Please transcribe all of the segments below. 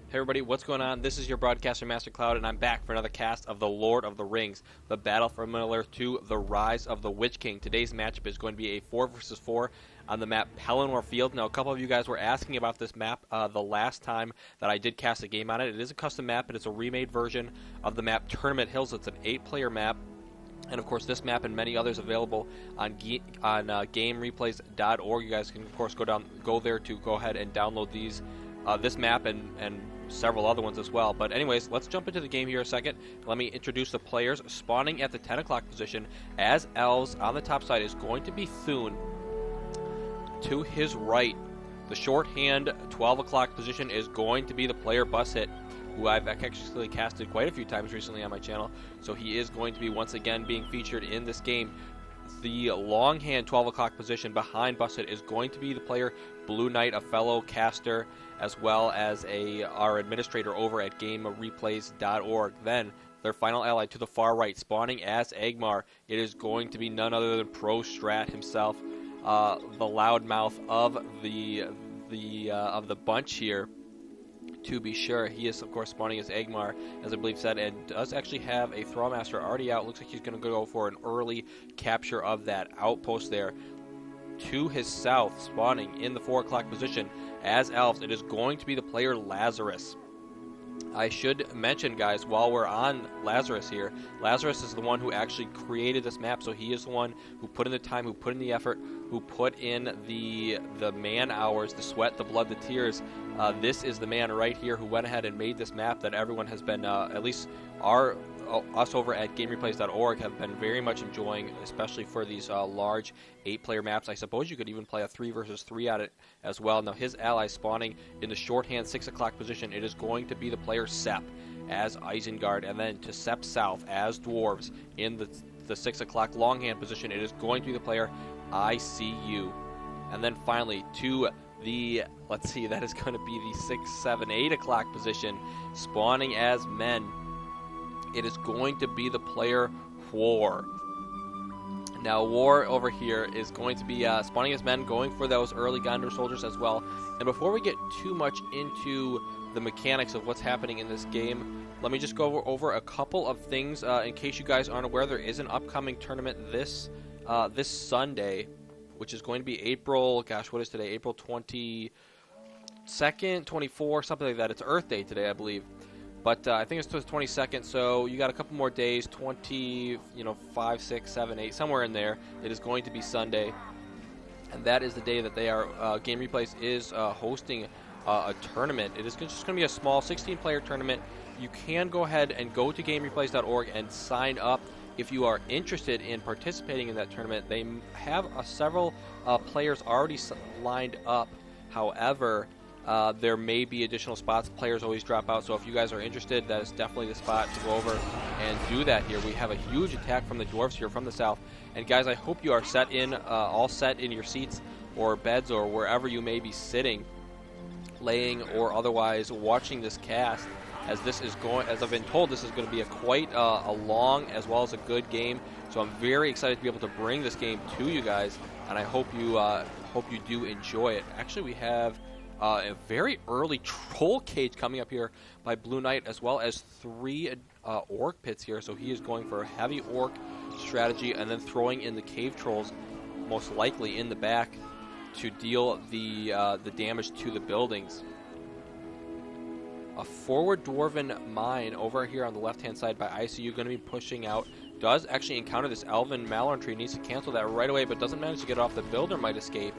Hey everybody, what's going on? This is your broadcaster, Master Cloud, and I'm back for another cast of The Lord of the Rings, the Battle for Middle-earth 2, The Rise of the Witch King. Today's matchup is going to be a 4 versus 4 on the map Pelennor Fields. Now, a couple of you guys were asking about this map the last time that I did cast a game on it. It is a custom map, but it's a remade version of the map Tournament Hills. It's an 8-player map. And, of course, this map and many others available on GameReplays.org. You guys can, of course, go there to go ahead and download these, this map and several other ones as well. But anyways, let's jump into the game here a second. Let me introduce the players. Spawning at the 10 o'clock position as elves on the top side is going to be Thoon. To his right, the shorthand 12 o'clock position is going to be the player Bushit, who I've actually casted quite a few times recently on my channel. So he is going to be once again being featured in this game. The longhand 12 o'clock position behind Bushit is going to be the player Blueknight, a fellow caster, as well as our administrator over at GameReplays.org. Then their final ally to the far right, spawning as Agmar, it is going to be none other than Prostrat himself, the loudmouth of the bunch here. To be sure, he is of course spawning as Agmar, as I believe said, and does actually have a Thrallmaster already out. Looks like he's going to go for an early capture of that outpost there. To his south, spawning in the 4 o'clock position as elves, it is going to be the player Lazarus. I should mention, guys, while we're on Lazarus here, Lazarus is the one who actually created this map, so he is the one who put in the time, who put in the effort, who put in the man hours, the sweat, the blood, the tears. This is the man right here who went ahead and made this map that everyone has been, at least us over at GameReplays.org have been very much enjoying, especially for these large 8-player maps. I suppose you could even play a 3 versus 3 at it as well. Now his ally spawning in the shorthand 6 o'clock position, it is going to be the player Sepp as Isengard, and then to Sepp's south as dwarves in the 6 o'clock longhand position, it is going to be the player ICU. And then finally to the, let's see, that is going to be the 6, 7, 8 o'clock position, spawning as men, it is going to be the player War. Now War over here is going to be spawning as men, going for those early Gondor soldiers as well. And before we get too much into the mechanics of what's happening in this game, let me just go over a couple of things. In case you guys aren't aware, there is an upcoming tournament this Sunday, which is going to be April, gosh, what is today? April 22nd, 24th, something like that. It's Earth Day today, I believe. But I think it's the 22nd, so you got a couple more days, 5, 6, 7, 8, somewhere in there. It is going to be Sunday, and that is the day that they are, Game Replays is hosting a tournament. It is just going to be a small 16-player tournament. You can go ahead and go to GameReplays.org and sign up if you are interested in participating in that tournament. They have several players already lined up. However, there may be additional spots. Players always drop out, so if you guys are interested, that is definitely the spot to go over and do that here. We have a huge attack from the dwarves here from the south. And guys, I hope you are all set in your seats or beds or wherever you may be sitting, laying or otherwise watching this cast, as this is going, as I've been told, this is going to be quite a long as well as a good game. So I'm very excited to be able to bring this game to you guys, and I hope you do enjoy it. Actually, we have a very early troll cage coming up here by Blueknight, as well as 3 orc pits here. So he is going for a heavy orc strategy and then throwing in the cave trolls, most likely in the back, to deal the damage to the buildings. A forward dwarven mine over here on the left-hand side by ICU going to be pushing out. Does actually encounter this elven Malorn tree. Needs to cancel that right away, but doesn't manage to get it off. The builder might escape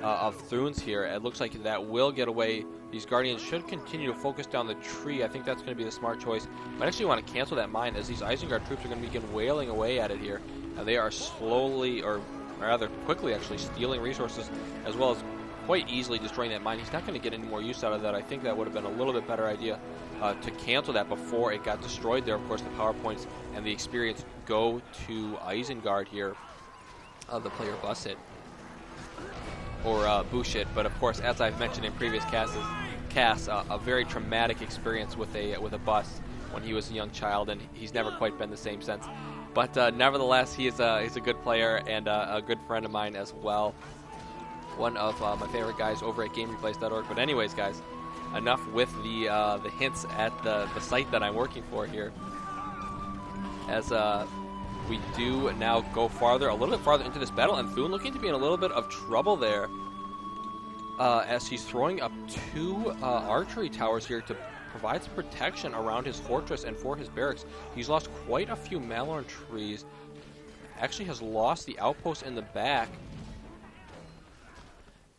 of Thoon's here. It looks like that will get away. These guardians should continue to focus down the tree. I think that's going to be the smart choice. Might actually want to cancel that mine, as these Isengard troops are going to begin wailing away at it here. And they are slowly, or rather quickly actually, stealing resources, as well as quite easily destroying that mine. He's not going to get any more use out of that. I think that would have been a little bit better idea to cancel that before it got destroyed there. Of course, the power points and the experience go to Isengard here, the player Bushit, or Bushit. But of course, as I've mentioned in previous casts, a very traumatic experience with a bus when he was a young child, and he's never quite been the same since. But nevertheless, he's a good player and a good friend of mine as well. One of my favorite guys over at GameReplays.org. But anyways, guys, enough with the hints at the site that I'm working for here. As we do now go a little bit farther into this battle, and Thoon looking to be in a little bit of trouble there. As he's throwing up 2 archery towers here to provide some protection around his fortress and for his barracks. He's lost quite a few Malorn trees. Actually has lost the outpost in the back.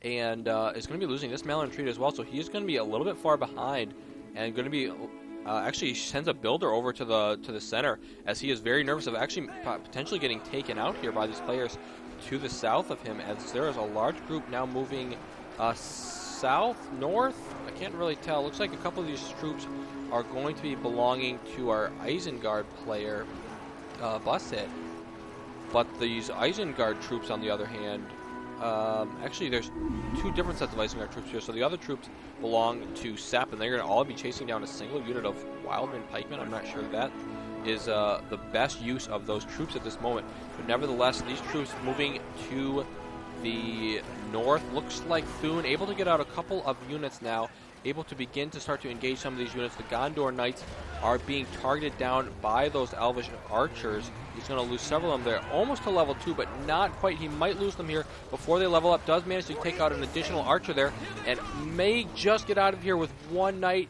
And is going to be losing this Malorn tree as well, so he is going to be a little bit far behind and going to be... actually sends a builder over to the center, as he is very nervous of actually potentially getting taken out here by these players to the south of him, as there is a large group now moving south, north, I can't really tell. Looks like a couple of these troops are going to be belonging to our Isengard player, Bushit. But these Isengard troops, on the other hand, actually there's 2 different sets of Isengard troops here. So the other troops belong to Sepp, and they're going to all be chasing down a single unit of Wildman pikemen. I'm not sure that is the best use of those troops at this moment. But nevertheless, these troops moving to the north. Looks like Thoon able to get out a couple of units now, able to begin to start to engage some of these units. The Gondor Knights are being targeted down by those Elvish archers. He's going to lose several of them there, almost to level 2, but not quite. He might lose them here before they level up. Does manage to take out an additional archer there, and may just get out of here with 1 knight.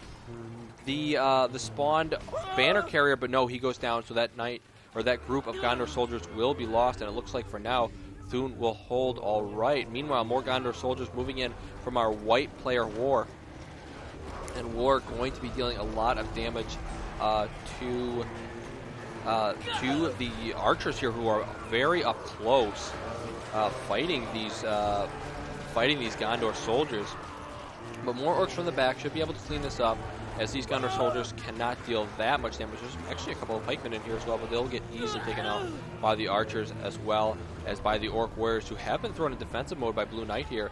The spawned banner carrier, but no, he goes down. So that knight, or that group of Gondor soldiers, will be lost, and it looks like for now Thoon will hold all right. Meanwhile, more Gondor soldiers moving in from our white player War. And War going to be dealing a lot of damage to the archers here, who are very up close, fighting these Gondor soldiers. But more orcs from the back should be able to clean this up, as these Gondor soldiers cannot deal that much damage. There's actually a couple of pikemen in here as well, but they'll get easily taken out by the archers as well as by the orc warriors, who have been thrown in defensive mode by Blueknight here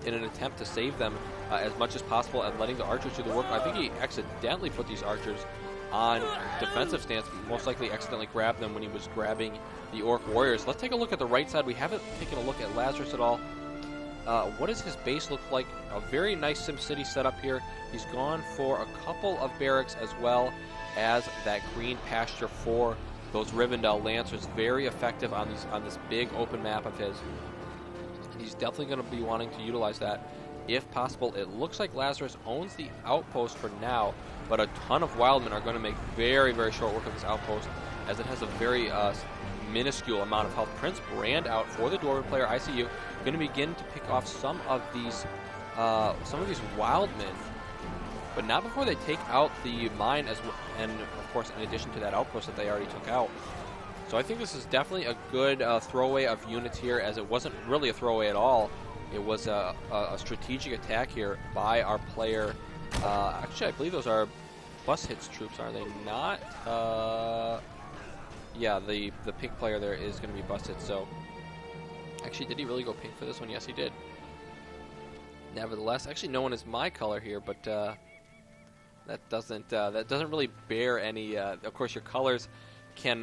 in an attempt to save them as much as possible and letting the archers do the work. I think he accidentally put these archers on defensive stance, most likely accidentally grabbed them when he was grabbing the orc warriors. Let's take a look at the right side. We haven't taken a look at Lazarus at all. What does his base look like? A very nice SimCity setup here. He's gone for a couple of barracks as well as that green pasture for those Rivendell Lancers. Very effective on this big open map of his. He's definitely going to be wanting to utilize that if possible. It looks like Lazarus owns the outpost for now, but a ton of Wildmen are going to make very, very short work of this outpost, as it has a very minuscule amount of health. Prince Brand out for the Dwarven player ICU, going to begin to pick off some of these Wildmen, but not before they take out the mine, and of course in addition to that outpost that they already took out. So I think this is definitely a good throwaway of units here, as it wasn't really a throwaway at all. It was a strategic attack here by our player. Actually, I believe those are Bushit's troops, are they not? Yeah, the pink player there is going to be Bushit. So, actually, did he really go pink for this one? Yes, he did. Nevertheless, actually, no one is my color here, but that doesn't really bear any. Of course, your colors can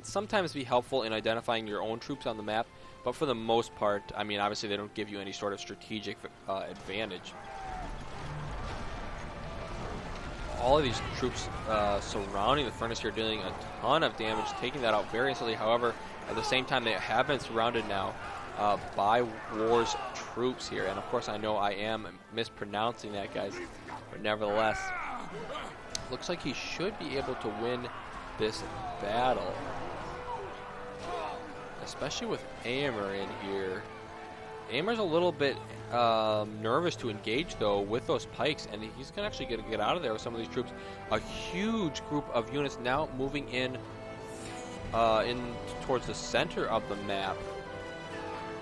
sometimes be helpful in identifying your own troops on the map, but for the most part, I mean, obviously they don't give you any sort of strategic advantage. All of these troops surrounding the furnace here, dealing a ton of damage, taking that out very instantly. However, at the same time, they have been surrounded now by War's troops here, and of course I know I am mispronouncing that, guys, but nevertheless, looks like he should be able to win this battle, especially with Aemir in here. Aemir's a little bit nervous to engage, though, with those pikes, and he's going to actually get out of there with some of these troops. A huge group of units now moving in towards the center of the map,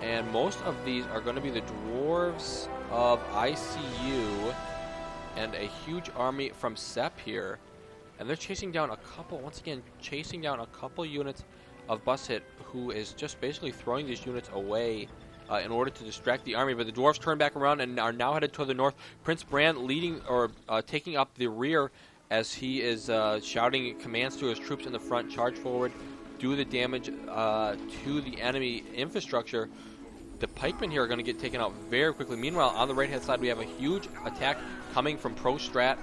and most of these are going to be the dwarves of ICU and a huge army from Sepp here. And they're chasing down a couple units of Bushit, who is just basically throwing these units away in order to distract the army. But the dwarves turn back around and are now headed to the north. Prince Brand leading, or taking up the rear, as he is shouting commands to his troops in the front: charge forward, do the damage to the enemy infrastructure. the pikemen here are going to get taken out very quickly. Meanwhile, on the right-hand side, we have a huge attack coming from Prostrat.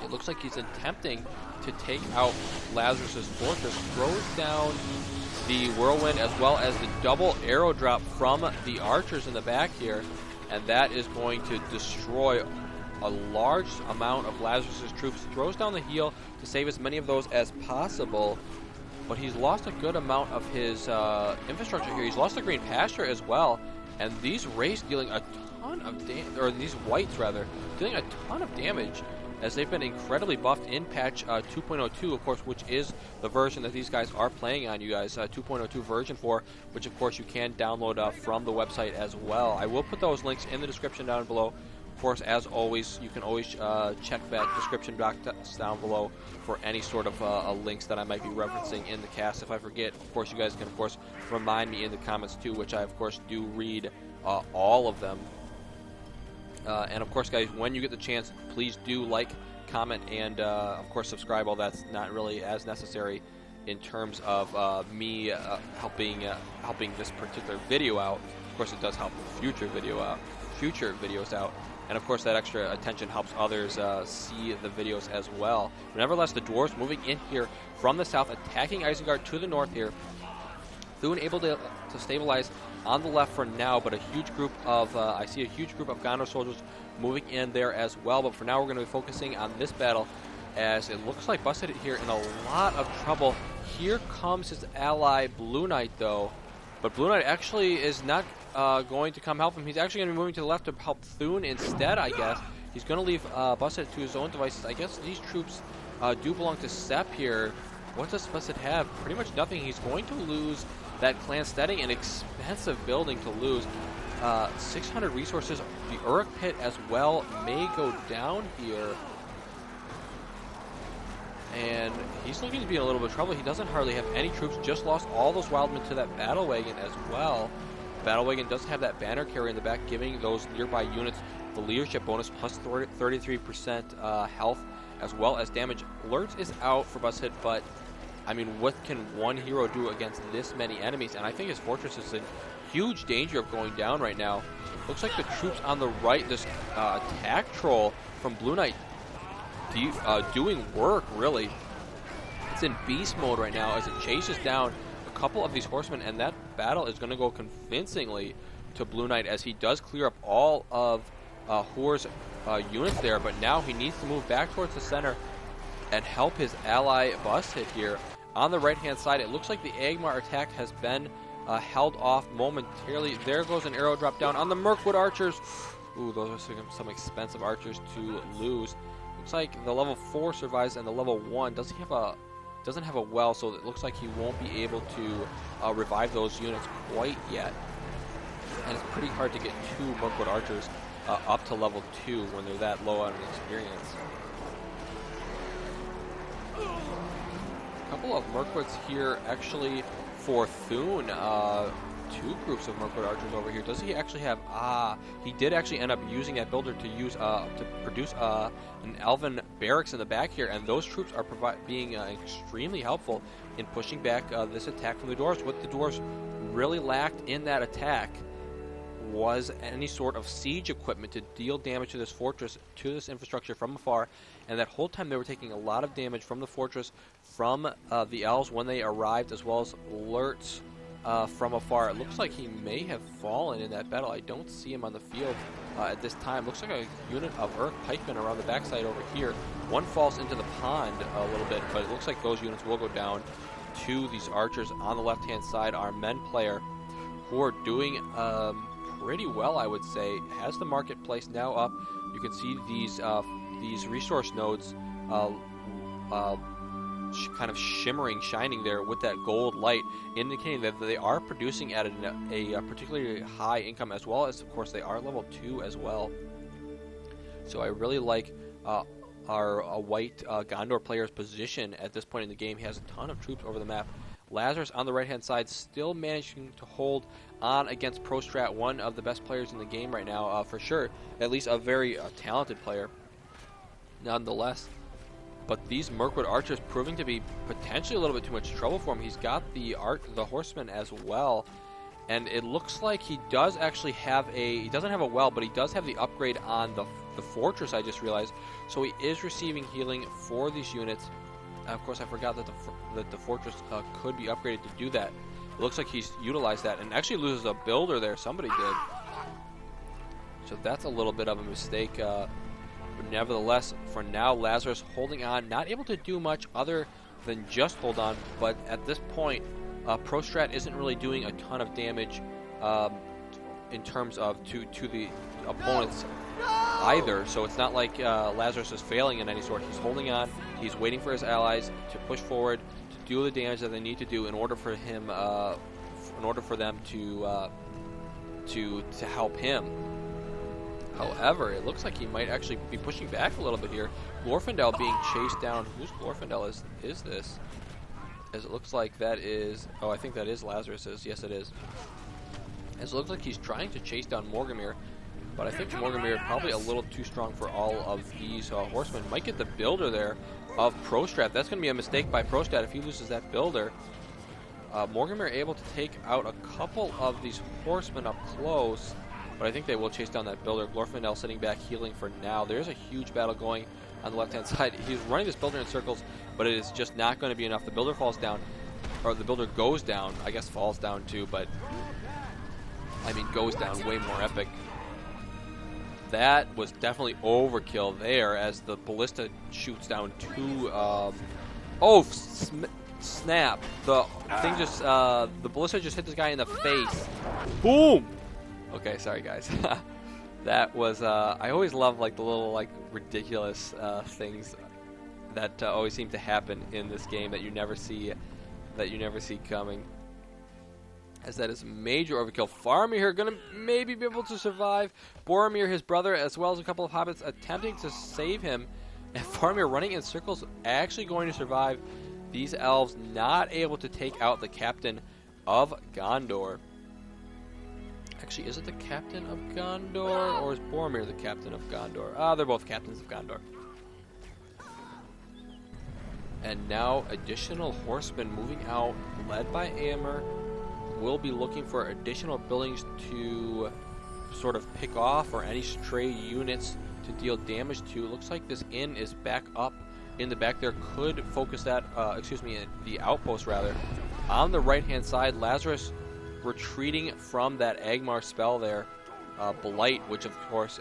It looks like he's attempting to take out Lazarus's fortress. Throws down the whirlwind as well as the double arrow drop from the archers in the back here. And that is going to destroy a large amount of Lazarus's troops. Throws down the heal to save as many of those as possible. But he's lost a good amount of his infrastructure here. He's lost the green pasture as well. And these wraiths dealing a ton of damage, or these whites rather, dealing a ton of damage, as they've been incredibly buffed in patch 2.02, of course, which is the version that these guys are playing on, you guys. 2.02 version 4, which of course you can download from the website as well. I will put those links in the description down below. Of course, as always, you can always check that description box down below for any sort of links that I might be referencing in the cast. If I forget, of course, you guys can, of course, remind me in the comments too, which I, of course, do read all of them. And, of course, guys, when you get the chance, please do like, comment, and, of course, subscribe. All that's not really as necessary in terms of me helping this particular video out. Of course, it does help future videos out. And, of course, that extra attention helps others see the videos as well. But nevertheless, the dwarves moving in here from the south, attacking Isengard to the north here. Thoon able to stabilize on the left for now, but a huge group of, I see a huge group of Gondor soldiers moving in there as well. But for now, we're going to be focusing on this battle, as it looks like Bushit here in a lot of trouble. Here comes his ally Blueknight, though. But Blueknight actually is not going to come help him. He's actually going to be moving to the left to help Thoon instead, I guess. He's going to leave Bushit to his own devices. I guess these troops do belong to Sepp here. What does Bushit have? Pretty much nothing. He's going to lose that clan steading, an expensive building to lose. 600 resources. The Uruk pit as well may go down here. And he's looking to be in a little bit of trouble. He doesn't hardly have any troops. Just lost all those wildmen to that battle wagon as well. Battle wagon does have that banner carrier in the back, giving those nearby units the leadership bonus plus 33% health as well as damage. Lurtz is out for Bushit, but I mean, what can one hero do against this many enemies? And I think his fortress is in huge danger of going down right now. Looks like the troops on the right, this attack troll from Blueknight, doing work, really. It's in beast mode right now as it chases down a couple of these horsemen, and that battle is going to go convincingly to Blueknight as he does clear up all of Hor's units there, but now he needs to move back towards the center and help his ally Bushit here. On the right-hand side, it looks like the Angmar attack has been held off momentarily. There goes an arrow drop down on the Mirkwood archers. Ooh, those are some expensive archers to lose. Looks like the level 4 survives, and the level 1 doesn't have a well, so it looks like he won't be able to revive those units quite yet. And it's pretty hard to get 2 Mirkwood archers up to level 2 when they're that low on experience. A couple of Mirkwoods here actually for Thoon. 2 groups of Mirkwood archers over here. Does he actually have? He did actually end up using that builder to use to produce an elven barracks in the back here, and those troops are being extremely helpful in pushing back this attack from the dwarves. What the dwarves really lacked in that attack was any sort of siege equipment to deal damage to this fortress, to this infrastructure from afar, and that whole time they were taking a lot of damage from the fortress, from the elves when they arrived, as well as Lurtz from afar. It looks like he may have fallen in that battle. I don't see him on the field at this time. Looks like a unit of Uruk pikemen around the backside over here. One falls into the pond a little bit, but it looks like those units will go down to these archers on the left-hand side. Our men player, who are doing pretty well, I would say, has the marketplace now up. You can see these resource nodes kind of shimmering, shining there with that gold light, indicating that they are producing at a particularly high income, as well as, of course, they are level 2 as well. So I really like our white Gondor player's position at this point in the game. He has a ton of troops over the map. Lazarus on the right-hand side still managing to hold on against Prostrat, one of the best players in the game right now, for sure. At least a very talented player, nonetheless. But these Mirkwood archers proving to be potentially a little bit too much trouble for him. He's got the horsemen as well, And it looks like he does actually have he doesn't have a well, but he does have the upgrade on the fortress, I just realized. So he is receiving healing for these units. Of course, I forgot that the fortress could be upgraded to do that. It looks like he's utilized that and actually loses a builder there. Somebody did. So that's a little bit of a mistake. But nevertheless, for now, Lazarus holding on, not able to do much other than just hold on. But at this point, Prostrat isn't really doing a ton of damage in terms of to the opponents either. So it's not like Lazarus is failing in any sort. He's holding on. He's waiting for his allies to push forward to do the damage that they need to do in order for him, in order for them to help him. However, it looks like he might actually be pushing back a little bit here. Glorfindel being chased down. Whose Glorfindel is this? As it looks like that is... Oh, I think that is Lazarus's. Yes, it is. As it looks like he's trying to chase down Morgamir, but I think Morgamir probably a little too strong for all of these horsemen. Might get the builder there of Prostrat. That's going to be a mistake by Prostrat if he loses that builder. Morgamir able to take out a couple of these horsemen up close, but I think they will chase down that builder. Glorfindel sitting back healing for now. There's a huge battle going on the left-hand side. He's running this builder in circles, but it is just not going to be enough. The builder falls down, or the builder goes down. I guess falls down too, but I mean goes down, way more epic. That was definitely overkill there as the ballista shoots down two. Snap! The thing just the ballista just hit this guy in the face. Boom! Okay, sorry guys. That was I always love like the little like ridiculous things that always seem to happen in this game that you never see coming. As that is major overkill. Faramir here gonna maybe be able to survive. Boromir, his brother, as well as a couple of hobbits attempting to save him. And Faramir running in circles, actually going to survive. These elves not able to take out the captain of Gondor. Actually, is it the captain of Gondor, or is Boromir the captain of Gondor? They're both captains of Gondor. And now additional horsemen moving out, led by Aemir. We'll be looking for additional buildings to sort of pick off, or any stray units to deal damage to. Looks like this inn is back up in the back there. Could focus that, the outpost rather. On the right-hand side, Lazarus retreating from that Agmar spell there, Blight, which of course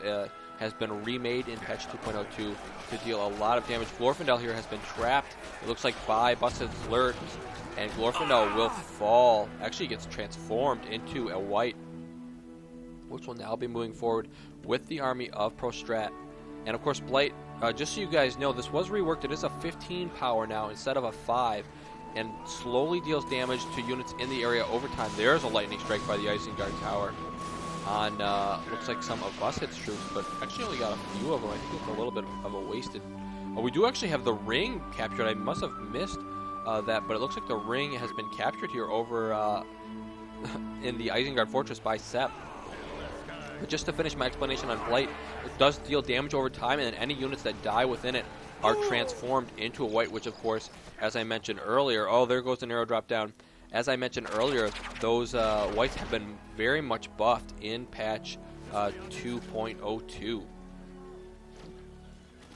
has been remade in patch 2.02 to deal a lot of damage. Glorfindel here has been trapped, it looks like, by Bushit's lurks, and Glorfindel will fall. Actually gets transformed into a white, which will now be moving forward with the army of Prostrat. And of course Blight, just so you guys know, this was reworked. It is a 15 power now instead of a 5, and slowly deals damage to units in the area over time. There's a lightning strike by the Isengard Tower on, looks like some of Bushit's troops, but actually only got a few of them. I think it's a little bit of a wasted. We do actually have the ring captured. I must have missed that, but it looks like the ring has been captured here over in the Isengard Fortress by Sepp. But just to finish my explanation on Blight, it does deal damage over time, and then any units that die within it are transformed into a white, which of course, as I mentioned earlier, there goes an arrow drop down. As I mentioned earlier, those whites have been very much buffed in patch 2.02.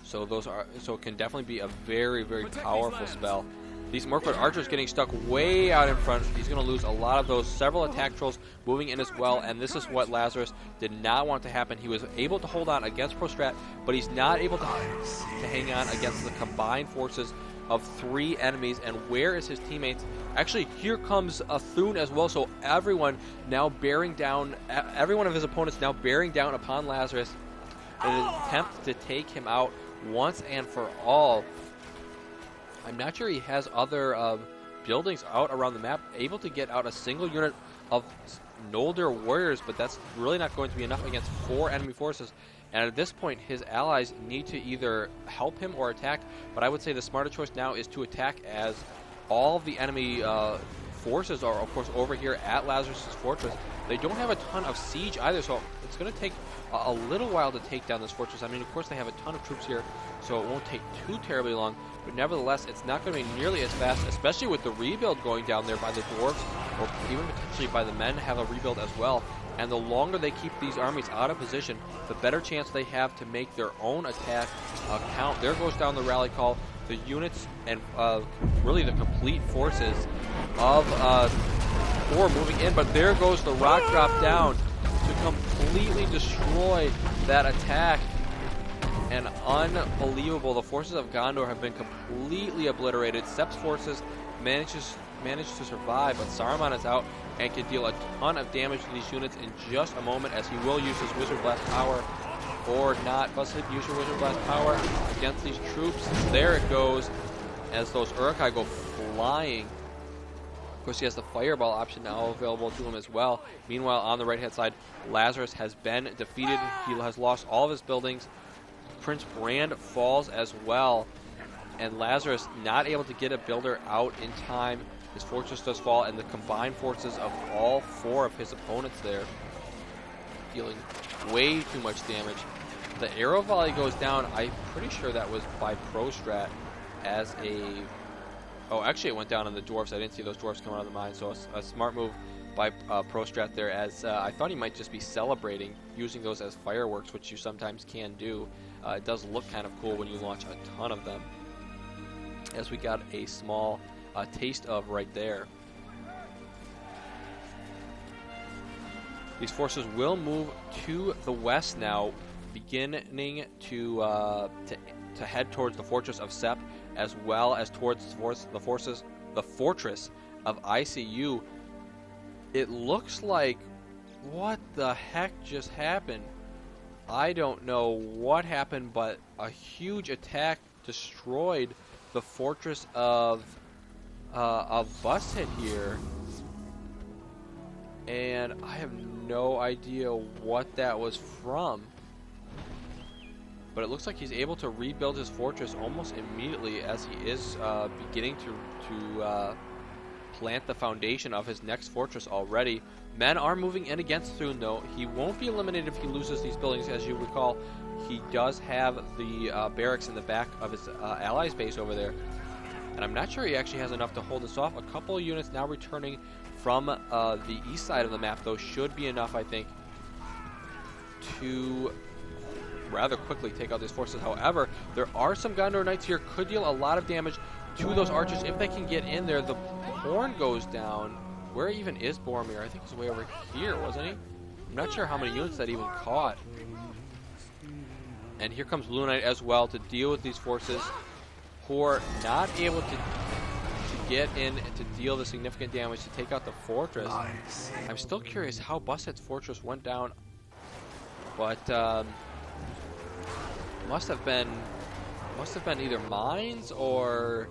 So it can definitely be a very, very powerful spell. These Mirkwood archers getting stuck way out in front. He's going to lose a lot of those. Several attack trolls moving in as well, and this is what Lazarus did not want to happen. He was able to hold on against Prostrat, but he's not able to hang on against the combined forces of 3 enemies. And where is his teammates? Actually, here comes a Thoon as well, so everyone now bearing down, every one of his opponents now bearing down upon Lazarus in an attempt to take him out once and for all. I'm not sure he has other buildings out around the map able to get out a single unit of Noldor warriors, but that's really not going to be enough against 4 enemy forces. And at this point, his allies need to either help him or attack, but I would say the smarter choice now is to attack, as all of the enemy forces are, of course, over here at Lazarus' fortress. They don't have a ton of siege either, so it's going to take a little while to take down this fortress. I mean, of course, they have a ton of troops here, so it won't take too terribly long. But nevertheless, it's not going to be nearly as fast, especially with the rebuild going down there by the dwarves, or even potentially by the men have a rebuild as well. And the longer they keep these armies out of position, the better chance they have to make their own attack count. There goes down the rally call. The units and really the complete forces of Thor moving in, but there goes the rock drop down to completely destroy that attack. And unbelievable, the forces of Gondor have been completely obliterated. Sep's forces managed to survive, but Saruman is out and can deal a ton of damage to these units in just a moment, as he will use his Wizard Blast power. Or not. Bushit, use your Wizard Blast power against these troops. There it goes, as those Uruk-hai go flying. Of course, he has the Fireball option now available to him as well. Meanwhile, on the right-hand side, Lazarus has been defeated. He has lost all of his buildings. Prince Brand falls as well. And Lazarus not able to get a builder out in time. His fortress does fall, and the combined forces of all four of his opponents there dealing way too much damage. The arrow volley goes down. I'm pretty sure that was by Prostrat as a... Oh, actually it went down on the dwarves. I didn't see those dwarves come out of the mine, so a smart move by Prostrat there, as I thought he might just be celebrating, using those as fireworks, which you sometimes can do. It does look kind of cool when you launch a ton of them, as we got a small taste of right there. These forces will move to the west now, beginning to head towards the fortress of Sep, as well as towards the fortress of ICU. It looks like, what the heck just happened? I don't know what happened, but a huge attack destroyed the fortress of Bushit here. And I have no idea what that was from. But it looks like he's able to rebuild his fortress almost immediately, as he is beginning to plant the foundation of his next fortress already. Men are moving in against Thoon, though. He won't be eliminated if he loses these buildings. As you recall, he does have the barracks in the back of his allies' base over there. And I'm not sure he actually has enough to hold this off. A couple of units now returning from the east side of the map, though, should be enough, I think, to rather quickly take out these forces. However, there are some Gondor Knights here, could deal a lot of damage to those archers if they can get in there. The horn goes down. Where even is Boromir? I think he's way over here, wasn't he? I'm not sure how many units that even caught. And here comes Blueknight as well to deal with these forces who are not able to get in and to deal the significant damage to take out the fortress. I'm still curious how Bushit's fortress went down, but must have been either mines, or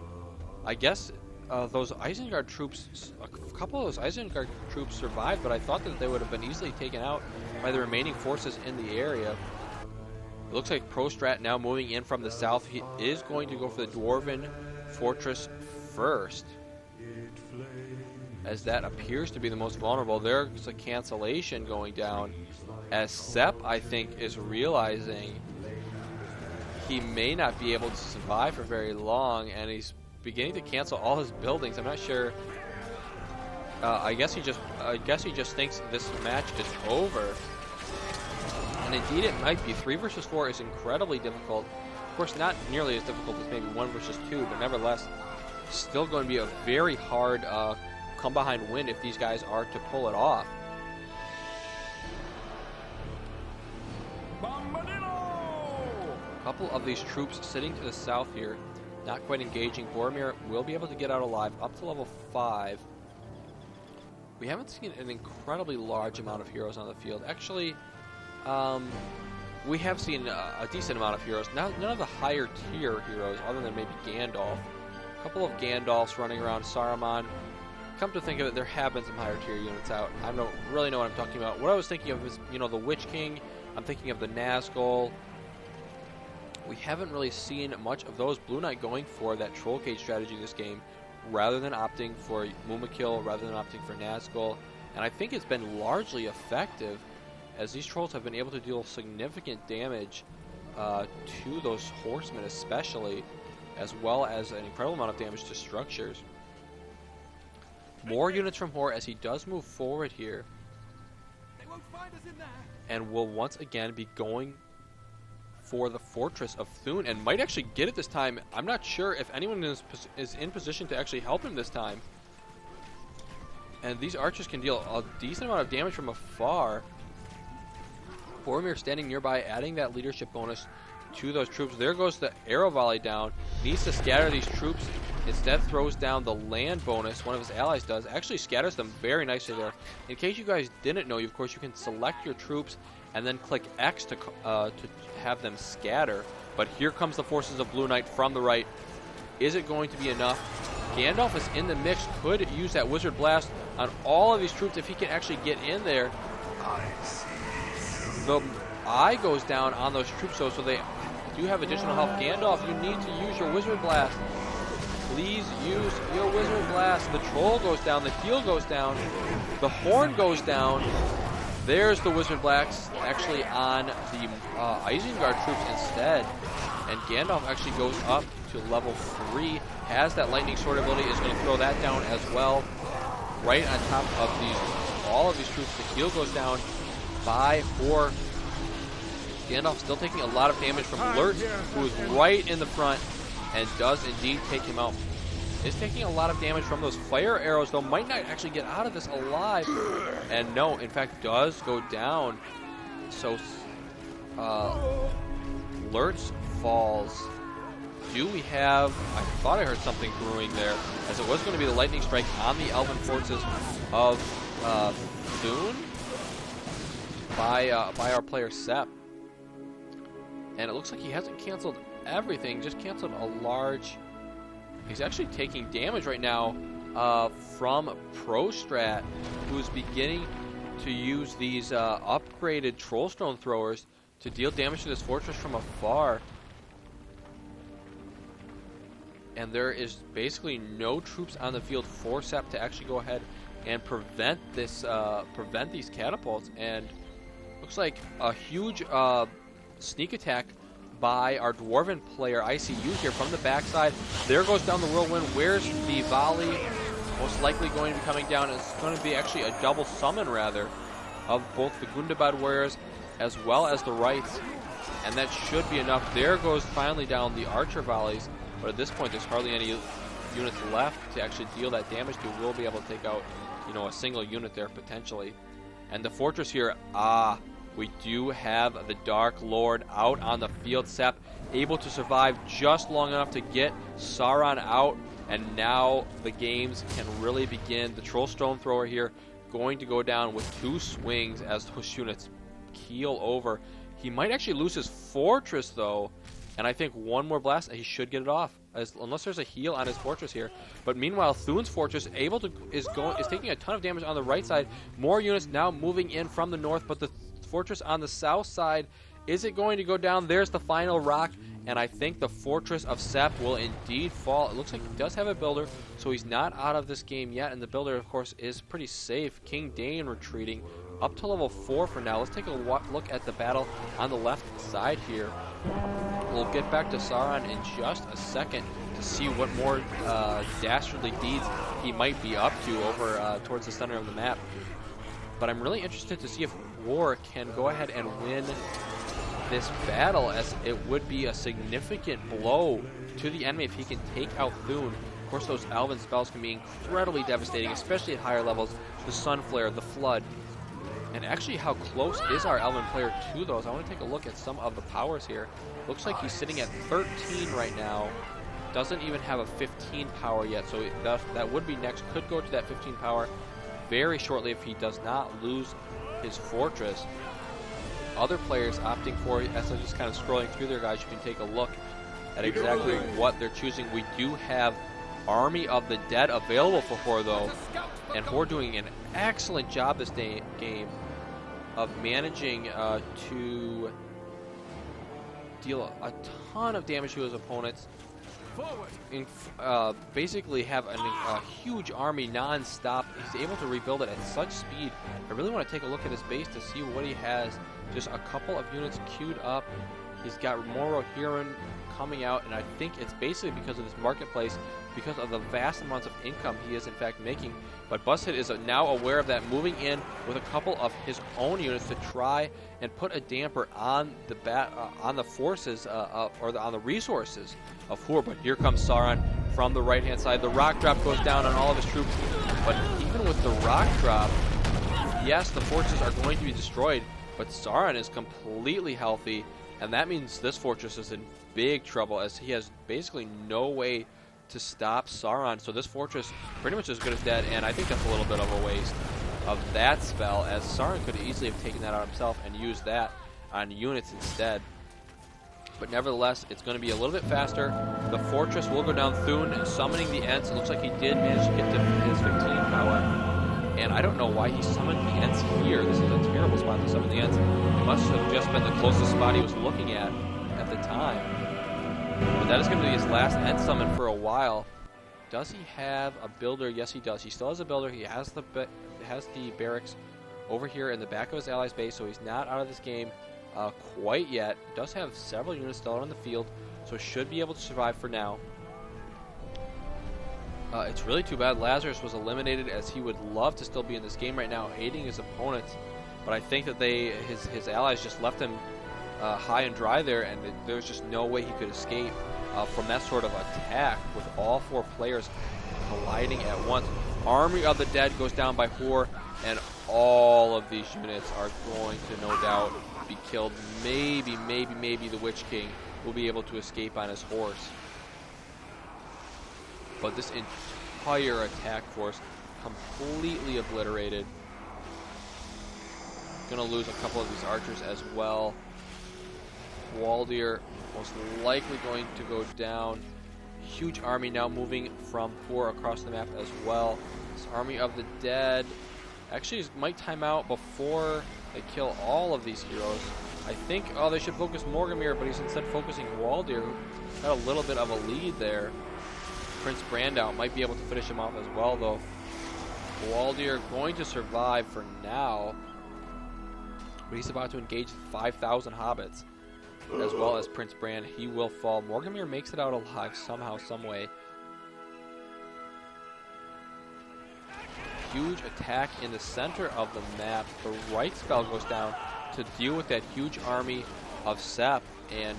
I guess those Isengard troops. A couple of those Isengard troops survived, but I thought that they would have been easily taken out by the remaining forces in the area. It looks like Prostrat now moving in from the south. He is going to go for the Dwarven fortress first, as that appears to be the most vulnerable. There's a cancellation going down, as Sep, I think, is realizing he may not be able to survive for very long, and he's beginning to cancel all his buildings. I'm not sure. I guess he just thinks this match is over. And indeed it might be. 3 versus 4 is incredibly difficult. Of course, not nearly as difficult as maybe 1 versus 2, but nevertheless, still going to be a very hard come behind win if these guys are to pull it off. A couple of these troops sitting to the south here, not quite engaging. Boromir will be able to get out alive up to level 5. We haven't seen an incredibly large amount of heroes on the field. Actually, we have seen a decent amount of heroes. None of the higher tier heroes, other than maybe Gandalf. A couple of Gandalfs running around Saruman. Come to think of it, there have been some higher tier units out. I don't really know what I'm talking about. What I was thinking of is, the Witch King. I'm thinking of the Nazgul. We haven't really seen much of those. Blueknight going for that Troll Cage strategy this game, rather than opting for Mumakil, rather than opting for Nazgul. And I think it's been largely effective, as these trolls have been able to deal significant damage to those horsemen especially, as well as an incredible amount of damage to structures. More units from Hor as he does move forward here, and will once again be going for the fortress of Thoon, and might actually get it this time. I'm not sure if anyone is in position to actually help him this time. And these archers can deal a decent amount of damage from afar. Boromir standing nearby, adding that leadership bonus to those troops. There goes the arrow volley down. Needs to scatter these troops. Instead throws down the land bonus. One of his allies does. Actually scatters them very nicely there. In case you guys didn't know, of course, you can select your troops and then click X to have them scatter. But here comes the forces of Blueknight from the right. Is it going to be enough? Gandalf is in the mix. Could use that Wizard Blast on all of these troops if he can actually get in there. The eye goes down on those troops, though, so they do have additional help. Gandalf, you need to use your Wizard Blast. Please use your Wizard Blast. The troll goes down. The heel goes down. The horn goes down. There's the Wizard Blast actually on the Isengard troops instead. And Gandalf actually goes up to level 3. Has that Lightning Sword ability. Is going to throw that down as well. Right on top of all of these troops. The heel goes down by Hor. Gandalf still taking a lot of damage from Lurtz, who is right in the front and does indeed take him out. Is taking a lot of damage from those fire arrows, though. Might not actually get out of this alive. And no, in fact, does go down. So Lurtz falls. Do we have... I thought I heard something brewing there, as it was going to be the lightning strike on the elven forces of Thoon by our player Sepp. And it looks like he hasn't canceled everything, just canceled a large... He's actually taking damage right now from Prostrat, who's beginning to use these upgraded Trollstone throwers to deal damage to this fortress from afar. And there is basically no troops on the field for Sepp to actually go ahead and prevent this, prevent these catapults. And looks like a huge sneak attack by our Dwarven player ICU here from the backside. There goes down the whirlwind. Where's the volley? Most likely going to be coming down. It's going to be actually a double summon, rather, of both the Gundabad warriors as well as the Rites. And that should be enough. There goes finally down the archer volleys. But at this point, there's hardly any units left to actually deal that damage to. We'll be able to take out, you know, a single unit there potentially. And the fortress here, we do have the Dark Lord out on the field. Sepp able to survive just long enough to get Sauron out. And now the games can really begin. The Trollstone Thrower here going to go down with 2 swings as those units keel over. He might actually lose his fortress, though. And I think one more blast, he should get it off, unless there's a heal on his fortress here. But meanwhile, Thoon's fortress is taking a ton of damage on the right side. More units now moving in from the north, but the fortress on the south side, is it going to go down? There's the final rock, and I think the fortress of Sepp will indeed fall. It looks like he does have a builder, so he's not out of this game yet, and the builder, of course, is pretty safe. King Dain retreating up to level 4 for now. Let's take a look at the battle on the left side here. We'll get back to Sauron in just a second to see what more dastardly deeds he might be up to over towards the center of the map. But I'm really interested to see if War can go ahead and win this battle, as it would be a significant blow to the enemy if he can take out Thoon. Of course, those Elven spells can be incredibly devastating, especially at higher levels. The Sun Flare, the Flood. And actually, how close is our Elven player to those? I want to take a look at some of the powers here. Looks like he's sitting at 13 right now. Doesn't even have a 15 power yet, so that would be next. Could go to that 15 power very shortly if he does not lose his fortress. Other players opting for, as I'm just kind of scrolling through there, guys, you can take a look at exactly what they're choosing. We do have Army of the Dead available for Hor, though, and Hor doing an excellent job this game of managing to deal a ton of damage to his opponents. basically have a huge army non-stop. He's able to rebuild it at such speed. I really want to take a look at his base to see what he has. Just a couple of units queued up. He's got more Rohirrim coming out, and I think it's basically because of this marketplace, because of the vast amounts of income he is in fact making. But Bushit is now aware of that, moving in with a couple of his own units to try and put a damper on the forces on the resources of Hur. But here comes Sauron from the right-hand side. The rock drop goes down on all of his troops, but even with the rock drop, yes, the fortresses are going to be destroyed, but Sauron is completely healthy, and that means this fortress is in big trouble, as he has basically no way to stop Sauron. So this fortress pretty much as good as dead, and I think that's a little bit of a waste of that spell, as Sauron could easily have taken that out himself and used that on units instead. But nevertheless, it's going to be a little bit faster. The fortress will go down. Thoon summoning the Ents. It looks like he did manage to get to his 15 power. And I don't know why he summoned the Ents here. This is a terrible spot to summon the Ents. It must have just been the closest spot he was looking at the time. But that is going to be his last Ent summon for a while. Does he have a builder? Yes, he does. He still has a builder. He has the barracks over here in the back of his allies' base, so he's not out of this game quite yet. Does have several units still out on the field, so should be able to survive for now. It's really too bad Lazarus was eliminated, as he would love to still be in this game right now, aiding his opponents. But I think that his allies just left him high and dry there, and there was just no way he could escape from that sort of attack with all four players colliding at once. Army of the Dead goes down by Hur, and all of these units are going to no doubt be killed. Maybe the Witch King will be able to escape on his horse. But this entire attack force completely obliterated. Gonna lose a couple of these archers as well. Waldir most likely going to go down. Huge army now moving from Hur across the map as well. This Army of the Dead actually might time out before they kill all of these heroes. I think, they should focus Morgamir, but he's instead focusing Waldir, who got a little bit of a lead there. Prince Brandout might be able to finish him off as well, though. Waldir going to survive for now, but he's about to engage 5,000 hobbits, as well as Prince Brand. He will fall. Morgamir makes it out alive somehow, some way. Huge attack in the center of the map. The right spell goes down to deal with that huge army of Sep and,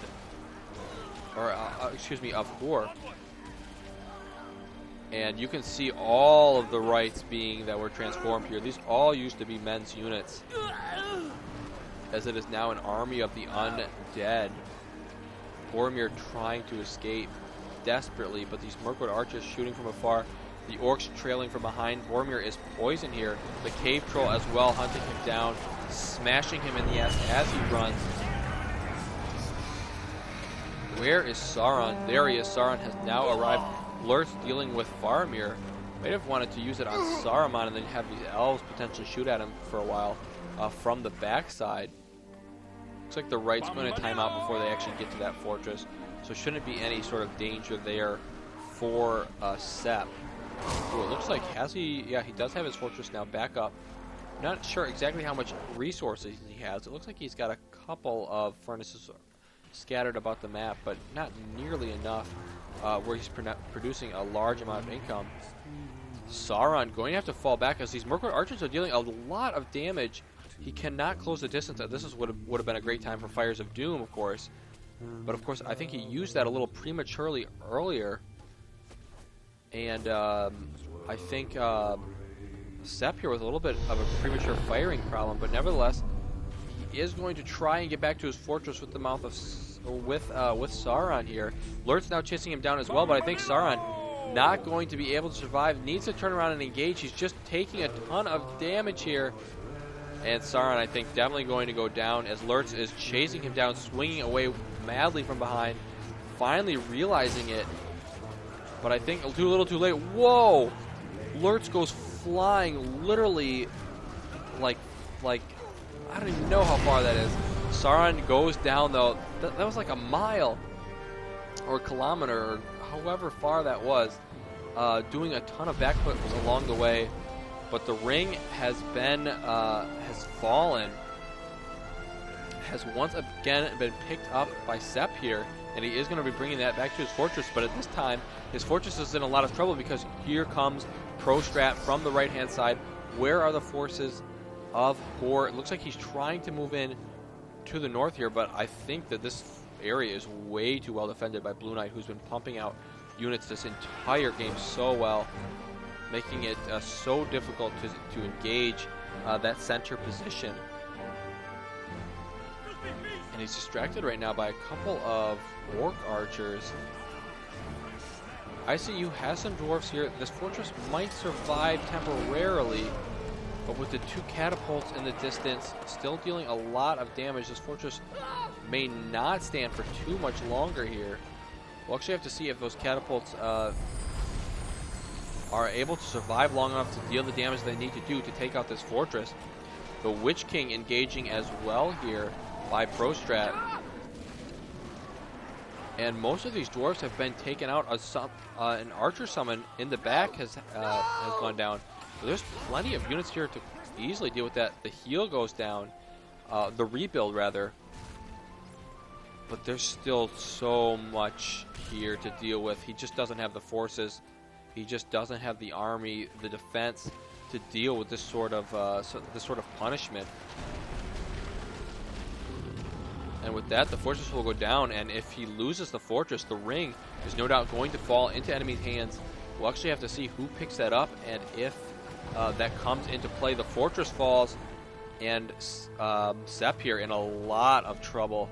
of Hur. And you can see all of the rights that were transformed here. These all used to be men's units, as it is now an army of the undead. Boromir trying to escape desperately, but these Mirkwood archers shooting from afar. The orcs trailing from behind. Boromir is poisoned here. The cave troll as well, hunting him down, smashing him in the ass as he runs. Where is Sauron? There he is. Sauron has now arrived. Lurth dealing with Faramir. Might have wanted to use it on Saruman and then have these elves potentially shoot at him for a while from the backside. Looks like the right's going to time out before they actually get to that fortress, so shouldn't be any sort of danger there for Sep. Ooh, it looks like he does have his fortress now back up. Not sure exactly how much resources he has. It looks like he's got a couple of furnaces scattered about the map, but not nearly enough where he's producing a large amount of income. Sauron going to have to fall back, as these Mirkwood archers are dealing a lot of damage. He cannot close the distance. This would have been a great time for Fires of Doom, of course. But of course, I think he used that a little prematurely earlier. And I think Sep here with a little bit of a premature firing problem, but nevertheless, he is going to try and get back to his fortress with the mouth of with Sauron here. Lurth's now chasing him down as well, but I think Sauron not going to be able to survive. Needs to turn around and engage. He's just taking a ton of damage here. And Sauron, I think, definitely going to go down as Lurtz is chasing him down, swinging away madly from behind, finally realizing it. But I think too little too late. Whoa! Lurtz goes flying literally like I don't even know how far that is. Sauron goes down, though. That was like a mile or a kilometer or however far that was, doing a ton of backflips along the way. But the ring has fallen, has once again been picked up by Sepp here, and he is going to be bringing that back to his fortress. But at this time, his fortress is in a lot of trouble because here comes Prostrat from the right-hand side. Where are the forces of Hor? It looks like he's trying to move in to the north here, but I think that this area is way too well defended by Blueknight, who's been pumping out units this entire game so well, making it so difficult to engage that center position. And he's distracted right now by a couple of orc archers. ICU has some dwarves here. This fortress might survive temporarily, but with the 2 catapults in the distance, still dealing a lot of damage, this fortress may not stand for too much longer here. We'll actually have to see if those catapults are able to survive long enough to deal the damage they need to do to take out this fortress. The Witch King engaging as well here by Prostrat. And most of these dwarves have been taken out. An archer summon in the back has gone down. So there's plenty of units here to easily deal with that. The heal goes down, the rebuild rather. But there's still so much here to deal with. He just doesn't have the forces. He just doesn't have the army, the defense to deal with this sort of punishment. And with that, the fortress will go down. And if he loses the fortress, the ring is no doubt going to fall into enemy hands. We'll actually have to see who picks that up, and if that comes into play, the fortress falls, and Sepp here in a lot of trouble.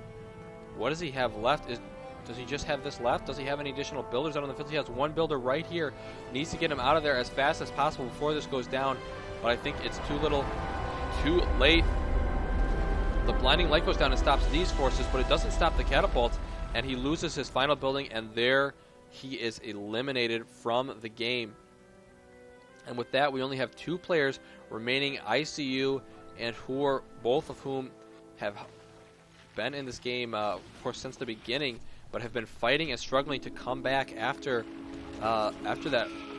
What does he have left? Does he just have this left? Does he have any additional builders out on the field? He has 1 builder right here. Needs to get him out of there as fast as possible before this goes down. But I think it's too little, too late. The blinding light goes down and stops these forces, but it doesn't stop the catapults. And he loses his final building, and there he is eliminated from the game. And with that, we only have 2 players remaining, ICU and Hor, both of whom have been in this game, of course, since the beginning, but have been fighting and struggling to come back after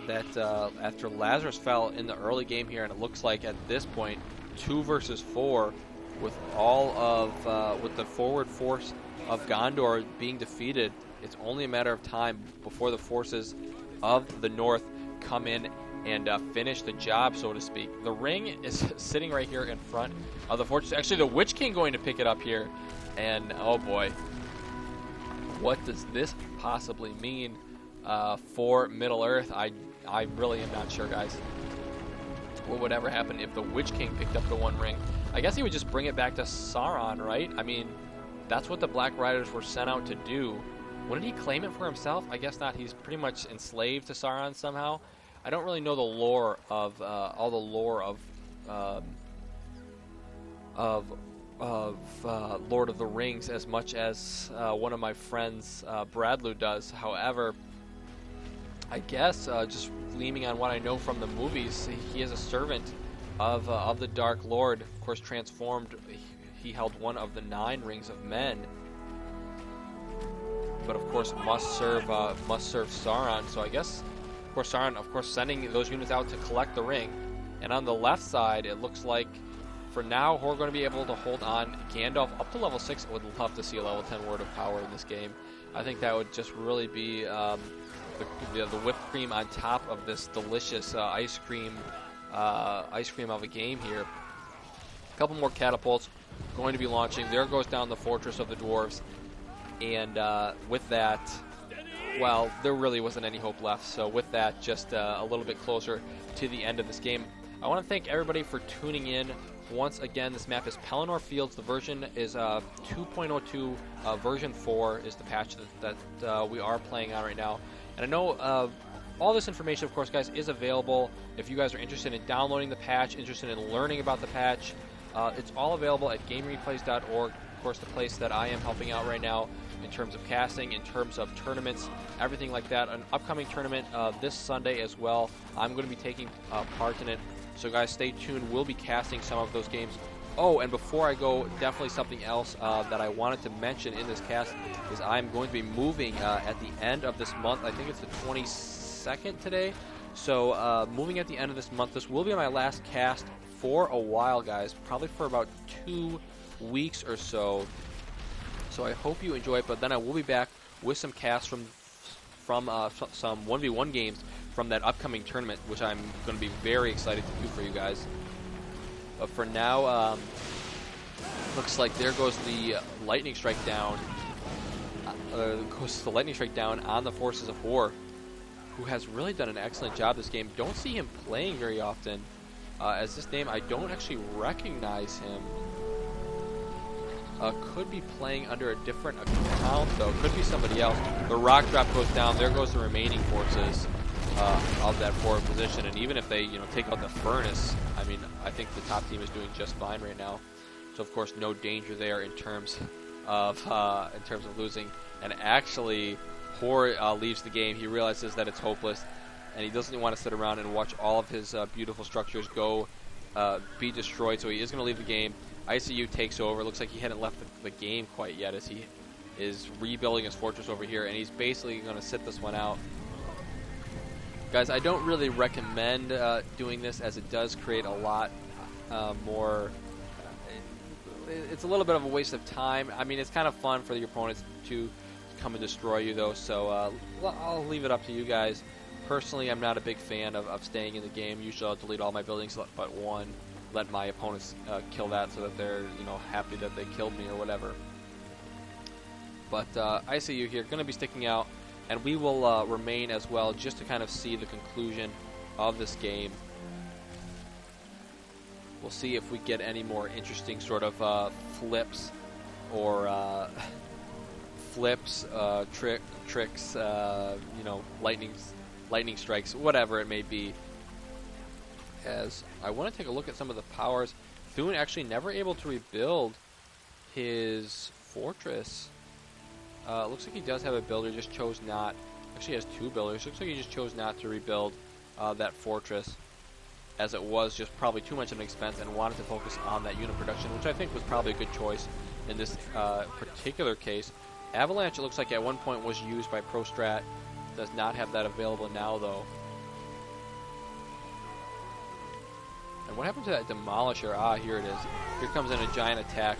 Lazarus fell in the early game here. And it looks like at this point, 2 versus 4, with all of with the forward force of Gondor being defeated. It's only a matter of time before the forces of the north come in and finish the job, so to speak. The ring is sitting right here in front of the fortress. Actually, the Witch King going to pick it up here. And, oh boy, what does this possibly mean for Middle-earth? I really am not sure, guys. What would ever happen if the Witch King picked up the 1 ring? I guess he would just bring it back to Sauron, right? I mean, that's what the Black Riders were sent out to do. Wouldn't he claim it for himself? I guess not. He's pretty much enslaved to Sauron somehow. I don't really know the lore of all the lore of Lord of the Rings as much as one of my friends, Bradley, does. However, I guess just leaning on what I know from the movies, he is a servant of the Dark Lord. Of course, transformed, he held one of the 9 rings of men, but of course must serve Sauron. So I guess, of course, Sauron, of course, sending those units out to collect the ring. And on the left side, it looks like for now we're going to be able to hold on Gandalf up to level 6. I would love to see a level 10 Word of Power in this game. I think that would just really be the whipped cream on top of this delicious ice cream of a game here. A couple more catapults going to be launching. There goes down the fortress of the dwarves. And with that, well, there really wasn't any hope left. So with that, just a little bit closer to the end of this game. I want to thank everybody for tuning in. Once again, this map is Pelennor Fields. The version is 2.02. Version 4 is the patch that we are playing on right now. And I know all this information, of course, guys, is available. If you guys are interested in downloading the patch, interested in learning about the patch, it's all available at gamereplays.org. Of course, the place that I am helping out right now in terms of casting, in terms of tournaments, everything like that. An upcoming tournament this Sunday as well. I'm going to be taking part in it. So, guys, stay tuned. We'll be casting some of those games Oh, and before I go, definitely something else that I wanted to mention in this cast is I'm going to be moving at the end of this month. I think it's the 22nd today. So moving at the end of this month. This will be my last cast for a while, guys. Probably for about 2 weeks or so. So I hope you enjoy it. But then I will be back with some casts from some 1v1 games from that upcoming tournament, which I'm going to be very excited to do for you guys. But for now, looks like there goes the lightning strike down. Goes the lightning strike down on the Forces of War, who has really done an excellent job this game. Don't see him playing very often. As this name, I don't actually recognize him. Could be playing under a different account, though. Could be somebody else. The rock drop goes down. There goes the remaining forces of that forward position. And even if they, take out the furnace, I mean, I think the top team is doing just fine right now. So of course, no danger there in terms of losing. And actually, Hor leaves the game. He realizes that it's hopeless, and he doesn't want to sit around and watch all of his beautiful structures go be destroyed. So he is going to leave the game. ICU takes over. Looks like he hadn't left the game quite yet, as he is rebuilding his fortress over here, and he's basically going to sit this one out. Guys, I don't really recommend doing this, as it does create a lot more. It's a little bit of a waste of time. I mean, it's kind of fun for your opponents to come and destroy you, though. So I'll leave it up to you guys. Personally, I'm not a big fan of staying in the game. Usually, I'll delete all my buildings but one. Let my opponents kill that, so that they're happy that they killed me or whatever. But ICU here going to be sticking out, and we will remain as well, just to kind of see the conclusion of this game. We'll see if we get any more interesting sort of flips or tricks, lightning strikes, whatever it may be. As I want to take a look at some of the powers. Thoon actually never able to rebuild his fortress. Looks like he does have a builder, just chose not. Actually, he has 2 builders. Looks like he just chose not to rebuild that fortress, as it was just probably too much of an expense, and wanted to focus on that unit production, which I think was probably a good choice in this particular case. Avalanche, it looks like at one point was used by Prostrat. Does not have that available now, though. And what happened to that Demolisher? Ah, here it is. Here comes in a giant attack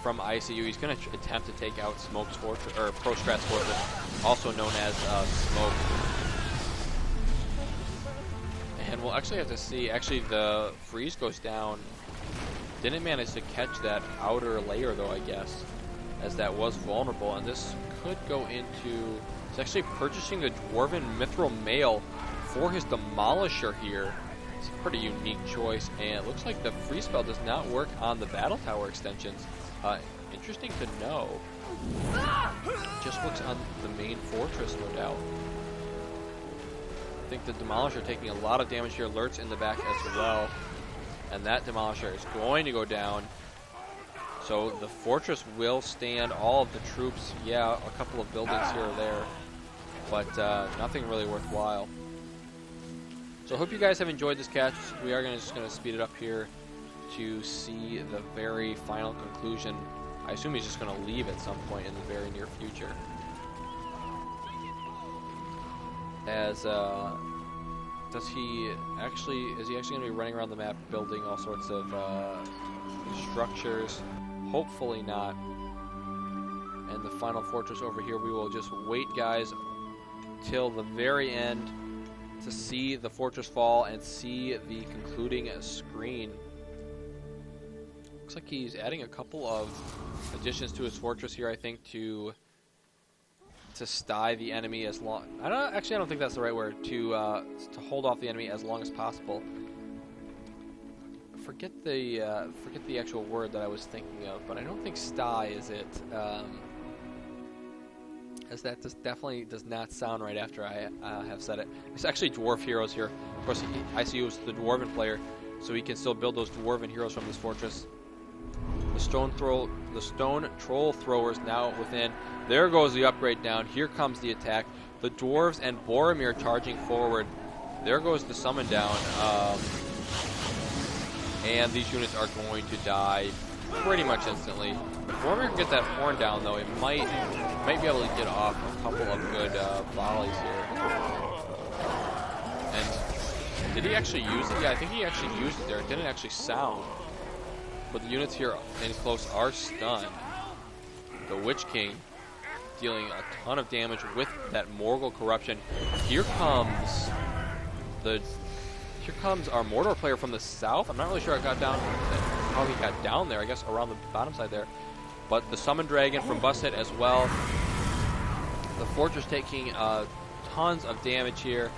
from ICU. He's going to attempt to take out Smoke's fortress, or Prostrat's fortress, also known as Smoke. And we'll actually have to see. Actually, the freeze goes down. Didn't manage to catch that outer layer, though, I guess, as that was vulnerable. And this could go into... He's actually purchasing the Dwarven Mithril Mail for his Demolisher here. It's a pretty unique choice, and it looks like the freeze spell does not work on the battle tower extensions. Interesting to know. Just works on the main fortress, no doubt. I think the Demolisher taking a lot of damage here. Alerts in the back as well. And that Demolisher is going to go down. So the fortress will stand all of the troops. Yeah, a couple of buildings here or there. But nothing really worthwhile. So I hope you guys have enjoyed this catch. We are just going to speed it up here to see the very final conclusion. I assume he's just going to leave at some point in the very near future. As is he actually going to be running around the map building all sorts of structures? Hopefully not. And the final fortress over here, we will just wait, guys, till the very end to see the fortress fall and see the concluding screen. Looks like he's adding a couple of additions to his fortress here, I think, to sty the enemy as long. I don't think that's the right word. To hold off the enemy as long as possible. Forget the actual word that I was thinking of, but I don't think sty is it. As that definitely does not sound right after I have said it. It's actually dwarf heroes here. Of course, ICU is the dwarven player, so he can still build those dwarven heroes from this fortress. The stone troll throwers now within. There goes the upgrade down. Here comes the attack. The dwarves and Boromir charging forward. There goes the summon down. and these units are going to die pretty much instantly. If Boromir can get that horn down, though, it might be able to get off a couple of good volleys here. And did he actually use it? Yeah, I think he actually used it there. It didn't actually sound. But the units here in close are stunned. The Witch King dealing a ton of damage with that Morgul corruption. Here comes our Mordor player from the south. I'm not really sure how he got down there. I guess around the bottom side there. But the Summon Dragon from Bushit as well. The Fortress taking tons of damage here.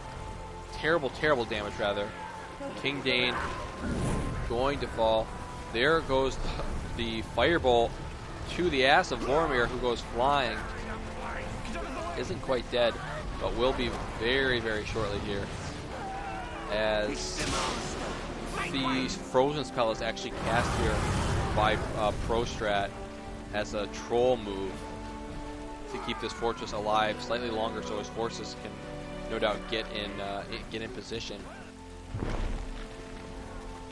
Terrible, terrible damage rather. King Dane going to fall. There goes the Firebolt to the ass of Boromir, who goes flying. Isn't quite dead, but will be very, very shortly here. As the Frozen spell is actually cast here by Prostrat as a troll move to keep this fortress alive slightly longer, so his forces can no doubt get in position.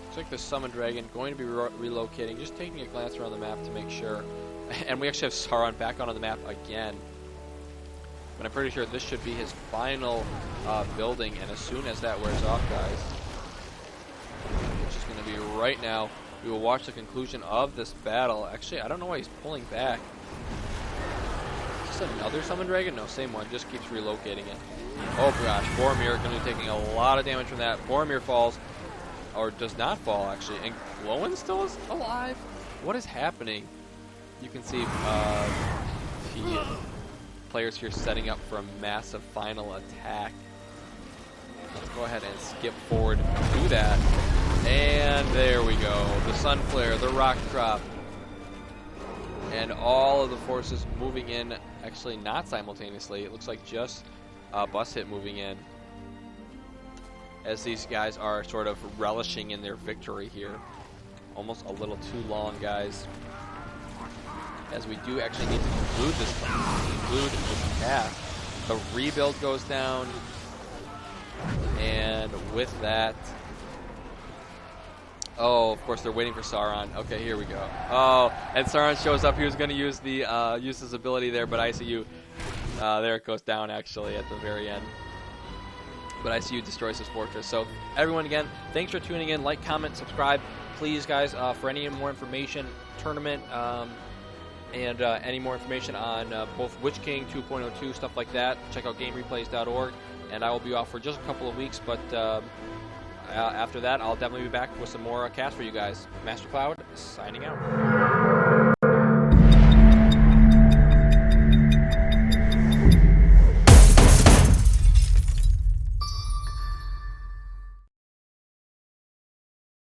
Looks like the Summon Dragon going to be relocating, just taking a glance around the map to make sure. And we actually have Sauron back onto the map again. But I'm pretty sure this should be his final building, and as soon as that wears off, guys, which is going to be right now, we will watch the conclusion of this battle. Actually, I don't know why he's pulling back. Is this another Summon Dragon? No, same one, just keeps relocating it. Oh gosh, Boromir going to be taking a lot of damage from that. Boromir falls, or does not fall actually, and Glowin still is alive? What is happening? You can see the players here setting up for a massive final attack. Let's go ahead and skip forward to that. And there we go. The Sun Flare, the Rock Drop, and all of the forces moving in, actually not simultaneously. It looks like just Bushit moving in, as these guys are sort of relishing in their victory here. Almost a little too long, guys, as we do actually need to conclude this task. The rebuild goes down, and with that, oh, of course they're waiting for Sauron. Okay, here we go. Oh, and Sauron shows up. He was going to use his ability there, but ICU, there it goes down actually at the very end. But ICU destroys his fortress. So everyone, again, thanks for tuning in. Like, comment, subscribe, please, guys. For any more information, tournament, and any more information on both Witch King 2.02, stuff like that, check out GameReplays.org. And I will be off for just a couple of weeks, but after that, I'll definitely be back with some more cast for you guys. Master Cloud, signing out.